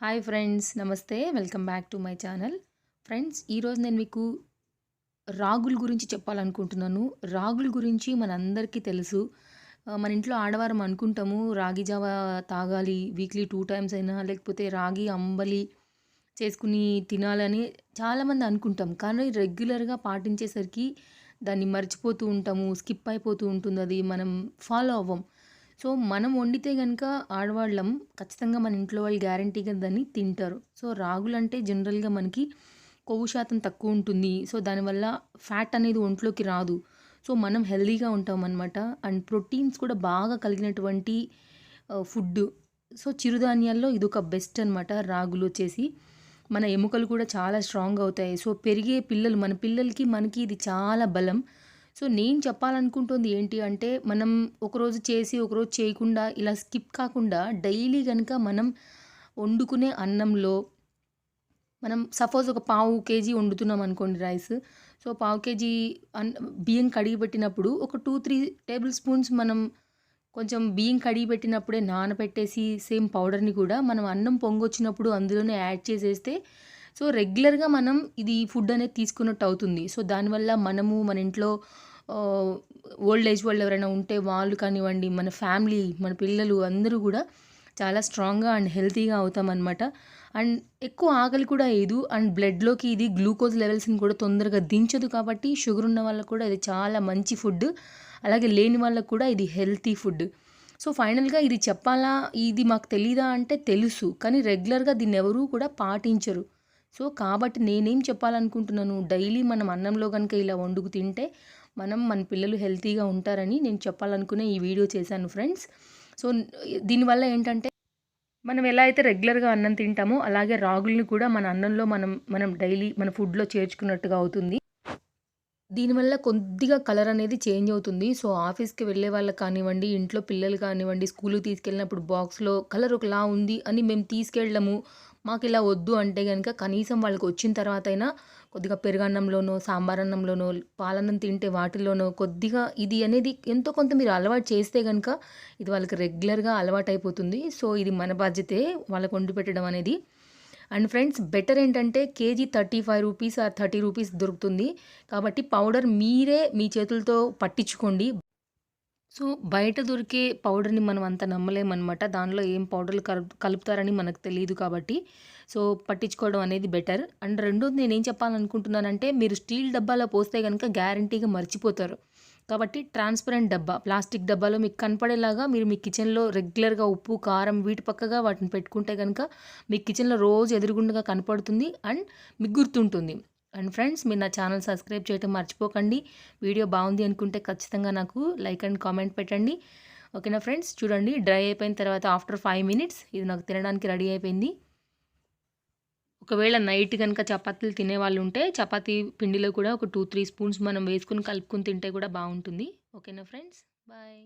Hi friends, నమస్తే. Welcome back to my channel. Friends, ఈరోజు నేను మీకు రాగుల గురించి చెప్పాలనుకుంటున్నాను. రాగుల గురించి మనందరికీ తెలుసు. మన ఇంట్లో ఆడవారం అనుకుంటాము రాగి జావ తాగాలి, వీక్లీ 2 టైమ్స్ అయినా, లేకపోతే రాగి అంబలి చేసుకుని తినాలని చాలామంది అనుకుంటాం. కానీ రెగ్యులర్‌గా పాటించేసరికి దాన్ని మర్చిపోతూ ఉంటాము. స్కిప్ అయిపోతూ ఉంటుందది. మనం ఫాలో అవ్వం. సో, మనం వండితే గనక ఆడవాళ్ళం ఖచ్చితంగా మన ఇంట్లో వాళ్ళు గ్యారంటీగా దాన్ని తింటారు. సో, రాగులంటే జనరల్‌గా మనకి కొవ్వు శాతం తక్కువుంటుంది. సో, దానివల్ల ఫ్యాట్ అనేది ఒంట్లోకి రాదు. సో, మనం హెల్తీగా ఉంటామనమాట. అండ్ ప్రోటీన్స్ కూడా బాగా కలిగినటువంటి ఫుడ్డు. సో, చిరుధాన్యాల్లో ఇదొక బెస్ట్ అనమాట రాగులొచ్చేసి. మన ఎముకలు కూడా చాలా స్ట్రాంగ్ అవుతాయి. సో, పెరిగే పిల్లలు మన పిల్లలకి, మనకి ఇది చాలా బలం. సో, నేను చెప్పాలనుకుంటుంది ఏంటి అంటే, మనం ఒకరోజు చేసి, ఒకరోజు చేయకుండా ఇలా స్కిప్ కాకుండా డైలీ గనక మనం వండుకునే అన్నంలో మనం సపోజ్ ఒక పావు కేజీ వండుతున్నాం అనుకోండి రైస్. సో, పావు కేజీ అన్ బియ్యం కడిగి పెట్టినప్పుడు ఒక 2, 3 టేబుల్ స్పూన్స్ మనం కొంచెం బియ్యం కడిగి పెట్టినప్పుడే నానబెట్టేసి సేమ్ పౌడర్‌ని కూడా మనం అన్నం పొంగొచ్చినప్పుడు అందులోనే యాడ్ చేసేస్తే సో, రెగ్యులర్‌గా మనం ఇది ఫుడ్ అనేది తీసుకున్నట్టు అవుతుంది. సో, దానివల్ల మనము మన ఇంట్లో ఆహ్, ఓల్డ్ ఏజ్ వాళ్ళు ఎవరైనా ఉంటే వాళ్ళు కానివ్వండి, మన ఫ్యామిలీ, మన పిల్లలు అందరూ గూడా చాలా స్ట్రాంగ్‌గా అండ్ హెల్తీగా అవుతామనమాట. అండ్ ఎక్కువ ఆకలి కూడా ఎయదు. అండ్ బ్లడ్‌లోకి ఇది గ్లూకోజ్ లెవెల్స్‌ని కూడా తొందరగా దించదు కాబట్టి షుగర్ ఉన్న వాళ్ళకి కూడా ఇది చాలా మంచి ఫుడ్. అలాగే లేని వాళ్ళకి కూడా ఇది హెల్తీ ఫుడ్. సో, ఫైనల్‌గా ఇది చెప్పాలా? ఇది మాకు తెలీదా అంటే తెలుసు. కానీ రెగ్యులర్‌గా దీన్నెవరూ కూడా పాటించరు. సో, కాబట్టి నేనేం చెప్పాలనుకుంటున్నాను, డైలీ మనం అన్నంలో గనుక ఇలా వండుకు తింటే మన పిల్లలు హెల్తీగా ఉంటారని నేను చెప్పాలనుకునే ఈ వీడియో చేశాను ఫ్రెండ్స్. సో, దీనివల్ల ఏంటంటే మనం ఎలా అయితే రెగ్యులర్‌గా అన్నం తింటామో అలాగే రాగుల్ని కూడా మన అన్నంలో మనం డైలీ మన ఫుడ్‌లో చేర్చుకున్నట్టుగా అవుతుంది. దీనివల్ల కొద్దిగా కలర్ అనేది చేంజ్ అవుతుంది. సో, ఆఫీస్‌కి వెళ్ళే వాళ్ళకి కానివ్వండి, ఇంట్లో పిల్లలు కానివ్వండి, స్కూలుకి తీసుకెళ్ళినప్పుడు బాక్స్‌లో కలర్ ఒకలా ఉంది అని మేము తీసుకెళ్ళము. మాకిలా వద్దు అంటే గనక కనీసం వాళ్ళకొచ్చిన తర్వాతైనా కొద్దిగా పెరుగన్నంలోనో, సాంబారన్నంలోనో, పాలన్నం తింటే వాటిల్లోనో కొద్దిగా ఇది అనేది ఎంతో కొంత మీరు అలవాటు చేస్తే గనక ఇది వాళ్ళకి రెగ్యులర్‌గా అలవాటయిపోతుంది. సో, ఇది మన బాధ్యతే వాళ్ళకి వండి పెట్టడం అనేది. అండ్ ఫ్రెండ్స్, బెటర్ ఏంటంటే కేజీ 35 రూపీస్ ఆర్ 30 రూపీస్ దొరుకుతుంది. కాబట్టి పౌడర్ మీరే మీ చేతులతో పట్టించుకోండి. సో, బయట దొరికే పౌడర్‌ని మనం అంత నమ్మలేమనమాట. దానిలో ఏం పౌడర్‌లు కలుపుతారని మనకు తెలీదు కాబట్టి. సో, పట్టించుకోవడం అనేది బెటర్. అండ్ రెండోది నేనేం చెప్పాలనుకుంటున్నానంటే, మీరు స్టీల్ డబ్బాలో పోస్తే గనక గ్యారంటీగా మర్చిపోతారు. కాబట్టి ట్రాన్స్‌పరెంట్ డబ్బా, ప్లాస్టిక్ డబ్బాలో మీకు కనపడేలాగా మీరు మీ కిచెన్‌లో రెగ్యులర్‌గా ఉప్పు, కారం వీటి పక్కగా వాటిని పెట్టుకుంటే గనక మీ కిచెన్‌లో రోజు ఎదురుగుండగా కనపడుతుంది. అండ్ మీకు గుర్తుంటుంది. అండ్ ఫ్రెండ్స్, మీరు నా ఛానల్ సబ్స్క్రైబ్ చేయటం మర్చిపోకండి. వీడియో బాగుంది అనుకుంటే ఖచ్చితంగా నాకు లైక్ అండ్ కామెంట్ పెట్టండి. ఓకేనా ఫ్రెండ్స్? చూడండి, డ్రై అయిపోయిన తర్వాత ఆఫ్టర్ 5 మినిట్స్ ఇది నాకు తినడానికి రెడీ అయిపోయింది. ఒకవేళ నైట్ గనక చపాతీలు తినేవాళ్ళు ఉంటే చపాతీ పిండిలో కూడా ఒక 2, 3 స్పూన్స్ మనం వేసుకొని కలుపుకొని తింటే కూడా బాగుంటుంది. ఓకేనా ఫ్రెండ్స్? బాయ్.